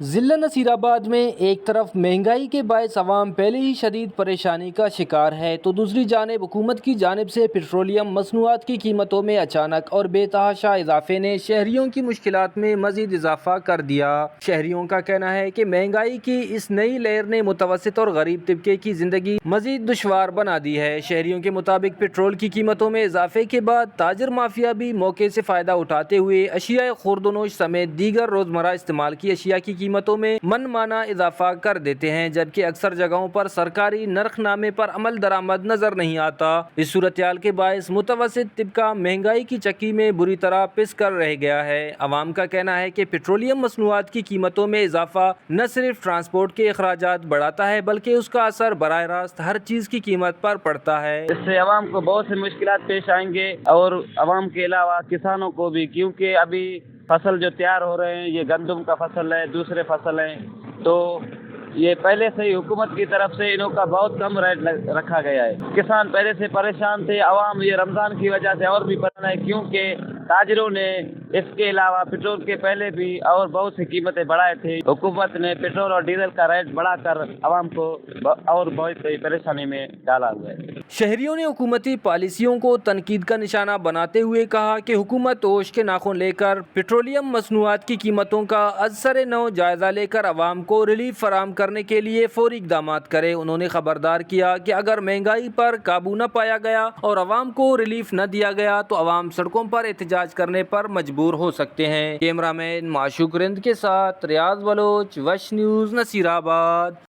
ضلع نصیرآباد میں ایک طرف مہنگائی کے باعث عوام پہلے ہی شدید پریشانی کا شکار ہے تو دوسری جانب حکومت کی جانب سے پیٹرولیم مصنوعات کی قیمتوں میں اچانک اور بے تحاشا اضافے نے شہریوں کی مشکلات میں مزید اضافہ کر دیا۔ شہریوں کا کہنا ہے کہ مہنگائی کی اس نئی لہر نے متوسط اور غریب طبقے کی زندگی مزید دشوار بنا دی ہے۔ شہریوں کے مطابق پیٹرول کی قیمتوں میں اضافے کے بعد تاجر مافیا بھی موقع سے فائدہ اٹھاتے ہوئے اشیاء خوردونوش سمیت دیگر روزمرہ استعمال کی اشیاء کی قیمتوں میں من مانا اضافہ کر دیتے ہیں، جبکہ اکثر جگہوں پر سرکاری نرخ نامے پر عمل درآمد نظر نہیں آتا۔ اس صورتحال کے باعث متوسط طبقہ مہنگائی کی چکی میں بری طرح پس کر رہ گیا ہے۔ عوام کا کہنا ہے کہ پیٹرولیم مصنوعات کی قیمتوں میں اضافہ نہ صرف ٹرانسپورٹ کے اخراجات بڑھاتا ہے بلکہ اس کا اثر براہ راست ہر چیز کی قیمت پر پڑتا ہے۔ اس سے عوام کو بہت سی مشکلات پیش آئیں گے اور عوام کے علاوہ کسانوں کو بھی، کیونکہ ابھی فصل جو تیار ہو رہے ہیں یہ گندم کا فصل ہے، دوسرے فصل ہیں، تو یہ پہلے سے ہی حکومت کی طرف سے انہوں کا بہت کم ریٹ رکھا گیا ہے۔ کسان پہلے سے پریشان تھے، عوام یہ رمضان کی وجہ سے اور بھی پریشان ہے، کیونکہ تاجروں نے اس کے علاوہ پیٹرول کے پہلے بھی اور بہت سی قیمتیں بڑھائے تھے۔ حکومت نے پیٹرول اور ڈیزل کا ریٹ بڑھا کر عوام کو اور بہت سی پریشانی میں ڈالا ہوا ہے۔ شہریوں نے حکومتی پالیسیوں کو تنقید کا نشانہ بناتے ہوئے کہا کہ حکومت ہوش کے ناخن لے کر پیٹرولیم مصنوعات کی قیمتوں کا ازسر نو جائزہ لے کر عوام کو ریلیف فراہم کرنے کے لیے فوری اقدامات کرے۔ انہوں نے خبردار کیا کہ اگر مہنگائی پر قابو نہ پایا گیا اور عوام کو ریلیف نہ دیا گیا تو عوام سڑکوں پر احتجاج کرنے پر مجبور ہو سکتے ہیں۔ کیمرہ مین معشوق رند کے ساتھ ریاض بلوچ، وش نیوز، نصیرآباد۔